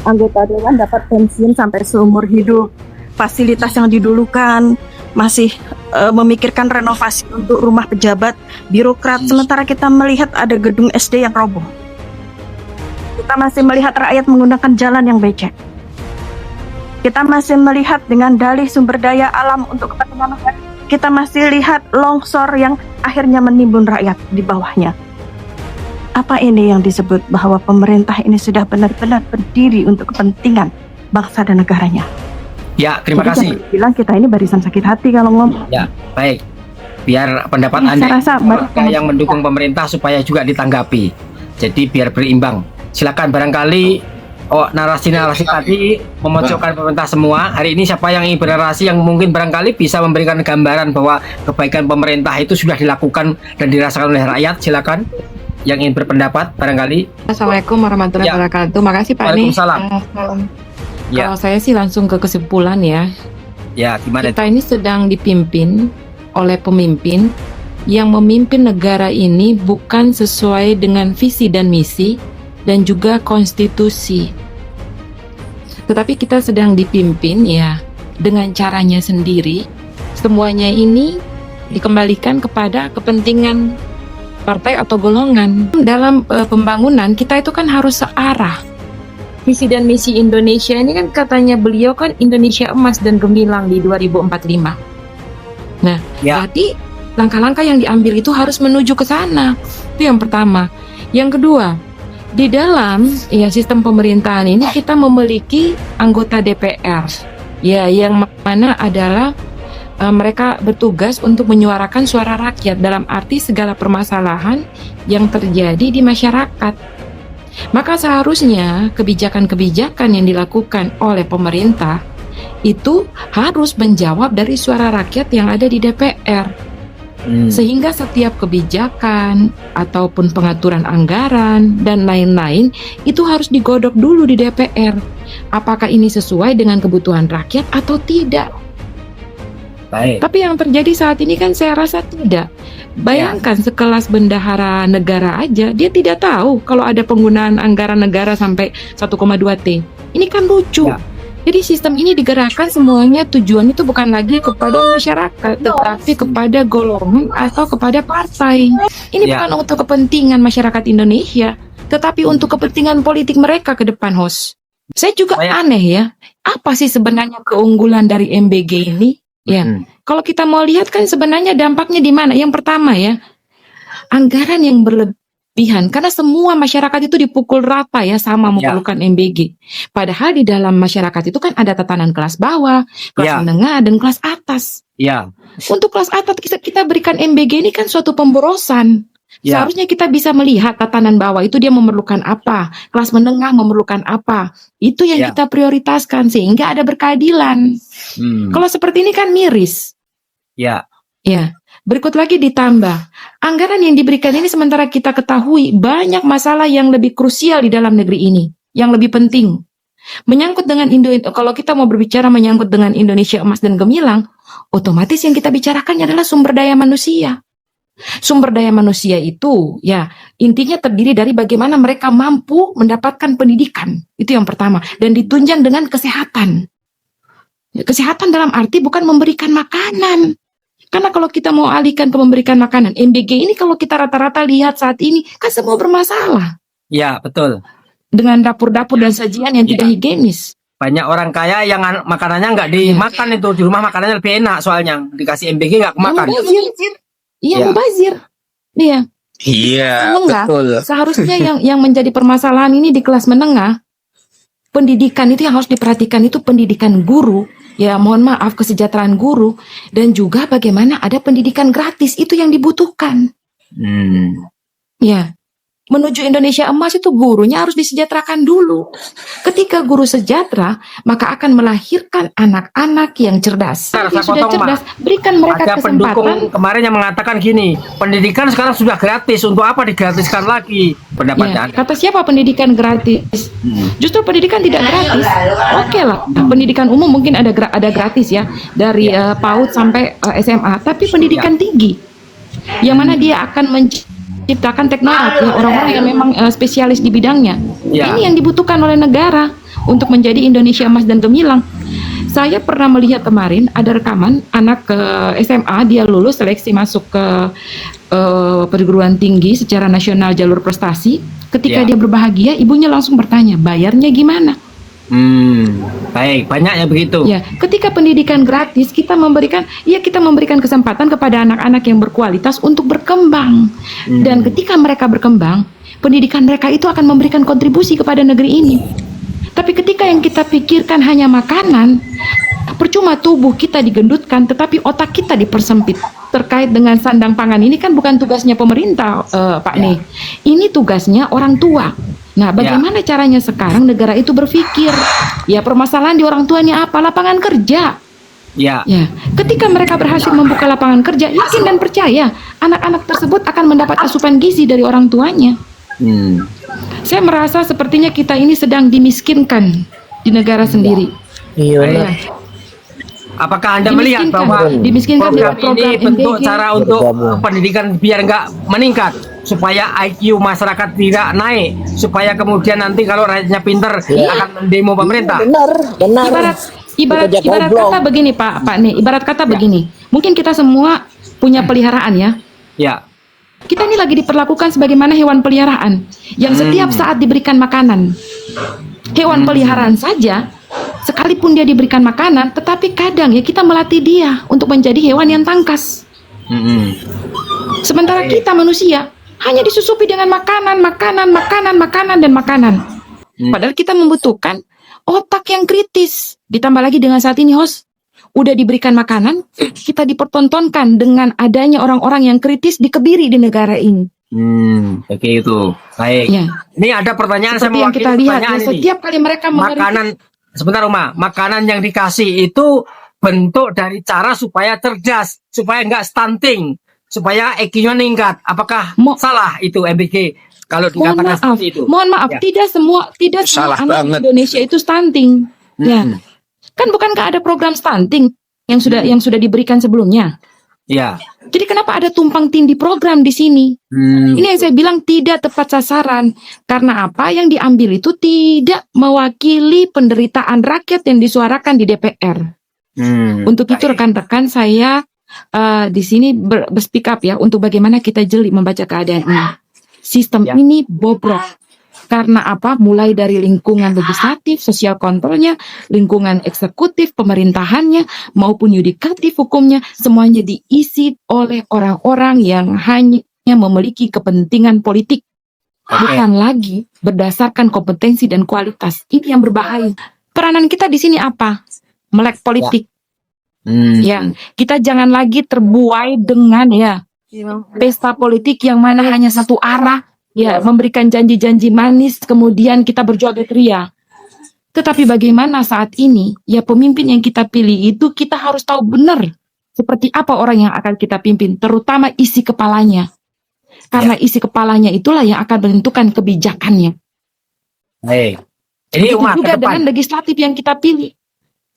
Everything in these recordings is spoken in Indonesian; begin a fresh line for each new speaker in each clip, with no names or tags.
anggota dewan dapat pensiun sampai seumur hidup, fasilitas yang didulukan, masih memikirkan renovasi untuk rumah pejabat, birokrat, sementara kita melihat ada gedung SD yang roboh. Kita masih melihat rakyat menggunakan jalan yang becek. Kita masih melihat dengan dalih sumber daya alam untuk kepentingan rakyat. Kita masih lihat longsor yang akhirnya menimbun rakyat di bawahnya. Apa ini yang disebut bahwa pemerintah ini sudah benar-benar berdiri untuk kepentingan bangsa dan negaranya?
Ya, terima kasih.
Bilang kita ini barisan sakit hati kalau ngomong.
Ya, baik. Biar pendapat
Ya,
Anda
saya rasa
mereka yang mendukung pemerintah supaya juga ditanggapi. Jadi biar berimbang. Silakan, barangkali narasi-narasi tadi memojokkan pemerintah semua. Hari ini siapa yang ingin bernarasi yang mungkin barangkali bisa memberikan gambaran bahwa kebaikan pemerintah itu sudah dilakukan dan dirasakan oleh rakyat. Silakan yang ingin berpendapat barangkali.
Assalamualaikum warahmatullahi wabarakatuh. Makasih Pak Nih.
Waalaikumsalam. Ya.
Kalau saya sih langsung ke kesimpulan ya.
Ya, gimana?
Kita ini sedang dipimpin oleh pemimpin yang memimpin negara ini bukan sesuai dengan visi dan misi dan juga konstitusi. Tetapi kita sedang dipimpin ya dengan caranya sendiri. Semuanya ini dikembalikan kepada kepentingan partai atau golongan. Dalam pembangunan kita itu kan harus searah. Visi dan misi Indonesia ini kan katanya beliau kan Indonesia emas dan gemilang di 2045. Nah, berarti langkah-langkah yang diambil itu harus menuju ke sana. Itu yang pertama. Yang kedua, di dalam sistem pemerintahan ini kita memiliki anggota DPR. Ya, yang mana adalah mereka bertugas untuk menyuarakan suara rakyat dalam arti segala permasalahan yang terjadi di masyarakat. Maka seharusnya kebijakan-kebijakan yang dilakukan oleh pemerintah itu harus menjawab dari suara rakyat yang ada di DPR. Sehingga setiap kebijakan ataupun pengaturan anggaran dan lain-lain itu harus digodok dulu di DPR. Apakah ini sesuai dengan kebutuhan rakyat atau tidak?
Baik.
Tapi yang terjadi saat ini kan saya rasa tidak. Bayangkan sekelas bendahara negara aja, dia tidak tahu kalau ada penggunaan anggaran negara sampai 1,2 T. Ini kan lucu. Jadi sistem ini digerakkan semuanya tujuan itu bukan lagi kepada masyarakat, tetapi kepada golongan atau kepada partai. Ini bukan untuk kepentingan masyarakat Indonesia, tetapi untuk kepentingan politik mereka ke depan, host. Saya juga aneh ya, apa sih sebenarnya keunggulan dari MBG ini? Ya, kalau kita mau lihat kan sebenarnya dampaknya di mana? Yang pertama ya, anggaran yang berlebihan karena semua masyarakat itu dipukul rata ya sama memerlukan MBG. Padahal di dalam masyarakat itu kan ada tatanan kelas bawah, kelas menengah dan kelas atas. Untuk kelas atas kita berikan MBG ini kan suatu pemborosan. Seharusnya kita bisa melihat tatanan bawah itu dia memerlukan apa, kelas menengah memerlukan apa. Itu yang kita prioritaskan sehingga ada berkeadilan. Kalau seperti ini kan miris. Ya. Berikut lagi ditambah anggaran yang diberikan ini sementara kita ketahui banyak masalah yang lebih krusial di dalam negeri ini, yang lebih penting. Menyangkut dengan kalau kita mau berbicara menyangkut dengan Indonesia emas dan gemilang, otomatis yang kita bicarakan adalah sumber daya manusia. Sumber daya manusia itu ya intinya terdiri dari bagaimana mereka mampu mendapatkan pendidikan. Itu yang pertama. Dan ditunjang dengan kesehatan. Kesehatan dalam arti bukan memberikan makanan. Karena kalau kita mau alihkan ke memberikan makanan, MBG ini kalau kita rata-rata lihat saat ini kan semua bermasalah.
Ya, betul.
Dengan dapur-dapur dan sajian yang tidak higienis.
Banyak orang kaya yang makanannya nggak dimakan itu. Di rumah makanannya lebih enak soalnya. Dikasih MBG nggak kemakan.
Iya, mubazir. Iya.
Iya, betul.
Seharusnya yang menjadi permasalahan ini di kelas menengah, pendidikan itu yang harus diperhatikan itu pendidikan guru. Ya, mohon maaf, kesejahteraan guru dan juga bagaimana ada pendidikan gratis itu yang dibutuhkan. Ya. Menuju Indonesia emas itu gurunya harus disejahterakan dulu. Ketika guru sejahtera, maka akan melahirkan anak-anak yang cerdas. Yang sudah cerdas, berikan mereka
ada
kesempatan.
Pendukung kemarin yang mengatakan gini, pendidikan sekarang sudah gratis, untuk apa digratiskan lagi? Pendapatnya.
Kata siapa pendidikan gratis? Justru pendidikan tidak gratis. Oke lah, pendidikan umum mungkin ada gratis ya, dari PAUD sampai SMA. Tapi pendidikan tinggi, yang mana dia akan ciptakan teknokrat ya, orang-orang yang memang spesialis di bidangnya.
Ya.
Ini yang dibutuhkan oleh negara untuk menjadi Indonesia emas dan gemilang. Saya pernah melihat kemarin ada rekaman anak ke SMA, dia lulus seleksi masuk ke perguruan tinggi secara nasional jalur prestasi. Ketika
Ya.
dia berbahagia, ibunya langsung bertanya, bayarnya gimana?
Baik, banyak yang begitu.
Ya, ketika pendidikan gratis, kita memberikan kesempatan kepada anak-anak yang berkualitas untuk berkembang. Dan ketika mereka berkembang, pendidikan mereka itu akan memberikan kontribusi kepada negeri ini. Tapi ketika yang kita pikirkan hanya makanan, percuma tubuh kita digendutkan, tetapi otak kita dipersempit. Terkait dengan sandang pangan ini kan bukan tugasnya pemerintah, Pak Ne. Ini tugasnya orang tua. Nah, bagaimana caranya sekarang negara itu berpikir? Ya, permasalahan di orang tuanya apa? Lapangan kerja.
Ya.
Ya, ketika mereka berhasil membuka lapangan kerja, yakin dan percaya anak-anak tersebut akan mendapat asupan gizi dari orang tuanya. Saya merasa sepertinya kita ini sedang dimiskinkan di negara sendiri.
Iya.
Ya.
Apakah Anda melihat bahwa
dimiskinkan
program
lewat program
ini bentuk
MBG?
cara untuk pendidikan biar nggak meningkat, supaya IQ masyarakat tidak naik, supaya kemudian nanti kalau rakyatnya pinter akan mendemo pemerintah?
Ibarat kata begini, Pak Ne, ibarat kata begini. Mungkin kita semua punya peliharaan ya.
Ya.
Kita ini lagi diperlakukan sebagaimana hewan peliharaan yang setiap saat diberikan makanan. Hewan peliharaan saja, sekalipun dia diberikan makanan, tetapi kadang ya kita melatih dia untuk menjadi hewan yang tangkas. Sementara kita manusia hanya disusupi dengan makanan, dan makanan. Padahal kita membutuhkan otak yang kritis. Ditambah lagi dengan saat ini, host, udah diberikan makanan, kita dipertontonkan dengan adanya orang-orang yang kritis dikebiri di negara ini.
Oke itu. Baik.
Ya.
Ini ada pertanyaan
Seperti
saya
yang kita lihat, ya,
ini.
setiap kali mereka
Makanan, sebentar Uma, makanan yang dikasih itu bentuk dari cara supaya cerdas, supaya nggak stunting, supaya IQ-nya meningkat. Apakah salah itu MBG kalau dikatakan seperti itu?
Mohon maaf,
Ya.
tidak semua
Salah
anak
banget.
di Indonesia itu stunting. Ya. Kan bukankah ada program stunting yang sudah diberikan sebelumnya?
Ya.
Jadi kenapa ada tumpang tindih program di sini? Ini yang saya bilang tidak tepat sasaran. Karena apa yang diambil itu tidak mewakili penderitaan rakyat yang disuarakan di DPR. Untuk itu rekan-rekan saya di sini speak up ya untuk bagaimana kita jeli membaca keadaan ini. Sistem ini bobrok. Karena apa? Mulai dari lingkungan legislatif, sosial kontrolnya, lingkungan eksekutif, pemerintahannya, maupun yudikatif hukumnya, semuanya diisi oleh orang-orang yang hanya memiliki kepentingan politik. Bukan lagi berdasarkan kompetensi dan kualitas. Ini yang berbahaya. Peranan kita di sini apa? Melek politik. Ya, kita jangan lagi terbuai dengan pesta politik yang mana hanya satu arah. Ya, memberikan janji-janji manis, kemudian kita berjoget ria. Tetapi bagaimana saat ini, ya pemimpin yang kita pilih itu kita harus tahu benar seperti apa orang yang akan kita pimpin, terutama isi kepalanya. Karena isi kepalanya itulah yang akan menentukan kebijakannya.
Baik. Ini
Begitu
Uma,
juga
ke depan.
dengan legislatif yang kita pilih.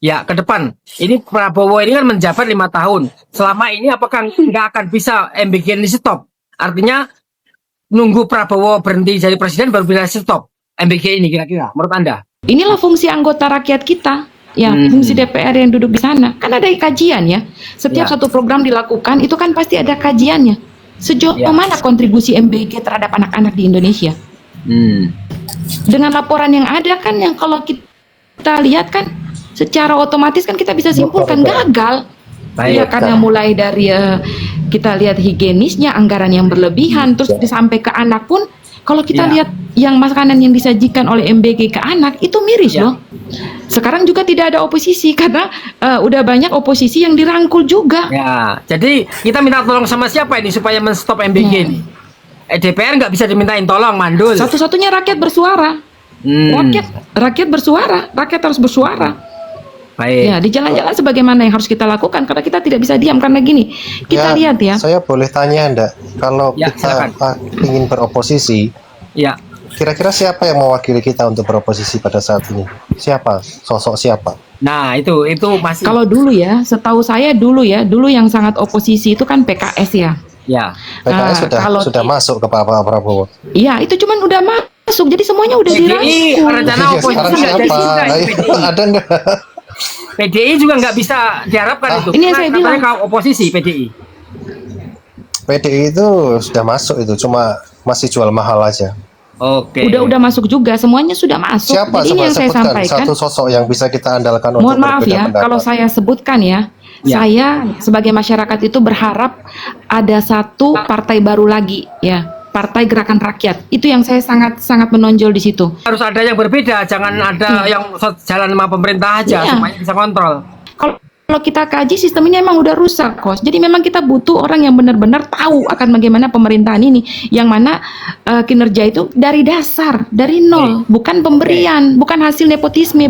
Ya, ke depan. Ini Prabowo ini kan menjabat 5 tahun. Selama ini apakah nggak akan bisa MBG ini stop? Artinya nunggu Prabowo berhenti jadi presiden baru bisa stop MBG ini kira-kira menurut Anda?
Inilah fungsi anggota rakyat kita, ya fungsi DPR yang duduk di sana. Kan ada kajian ya. Setiap satu program dilakukan itu kan pasti ada kajiannya. Sejauh mana kontribusi MBG terhadap anak-anak di Indonesia? Dengan laporan yang ada kan, yang kalau kita lihat kan, secara otomatis kan kita bisa simpulkan gagal. Ya, karena mulai dari kita lihat higienisnya, anggaran yang berlebihan, terus sampai ke anak pun, kalau kita lihat yang makanan yang disajikan oleh MBG ke anak itu miris loh. Sekarang juga tidak ada oposisi karena udah banyak oposisi yang dirangkul juga.
Ya, jadi kita minta tolong sama siapa ini supaya menstop MBG ini? DPR nggak bisa dimintain tolong, mandul.
Satu-satunya rakyat bersuara. Rakyat bersuara, rakyat harus bersuara.
Baik.
Ya, di jalan-jalan sebagaimana yang harus kita lakukan, karena kita tidak bisa diam. Karena gini, kita lihat ya.
Saya boleh tanya enggak, kalau
silakan.
kita ingin beroposisi, kira-kira siapa yang mewakili kita untuk beroposisi pada saat ini? Siapa? Sosok siapa?
Nah, itu masih.
Kalau dulu ya, setahu saya dulu yang sangat oposisi itu kan PKS ya.
Ya.
PKS
kalau
sudah masuk ke Pak Prabowo.
iya itu cuman udah masuk, jadi semuanya udah
PDI
dirangkul.
rencana
Iya,
oposisi
sekarang
nggak
siapa?
bisa,
Ayo,
PDI.
ada nggak?
PDI juga nggak bisa diharapkan itu.
ini yang
Karena
saya
katanya
bilang.
kau oposisi PDI.
PDI itu sudah masuk itu, cuma masih jual mahal aja.
Oke.
Udah masuk juga, semuanya sudah masuk.
Siapa?
Jadi ini
Coba
yang saya
sebutkan
sampaikan.
satu sosok yang bisa kita andalkan
Mohon
untuk
maaf
berbeda
ya,
pendapat.
kalau saya sebutkan ya, saya sebagai masyarakat itu berharap ada satu partai baru lagi, ya, Partai Gerakan Rakyat. Itu yang saya sangat menonjol di situ.
Harus ada yang berbeda, jangan ada yang jalan sama pemerintah aja
Iya.
supaya bisa kontrol.
Kalau kita kaji sistem ini emang udah rusak, Kos. Jadi memang kita butuh orang yang benar-benar tahu akan bagaimana pemerintahan ini, yang mana kinerja itu dari dasar, dari nol, bukan pemberian, bukan hasil nepotisme.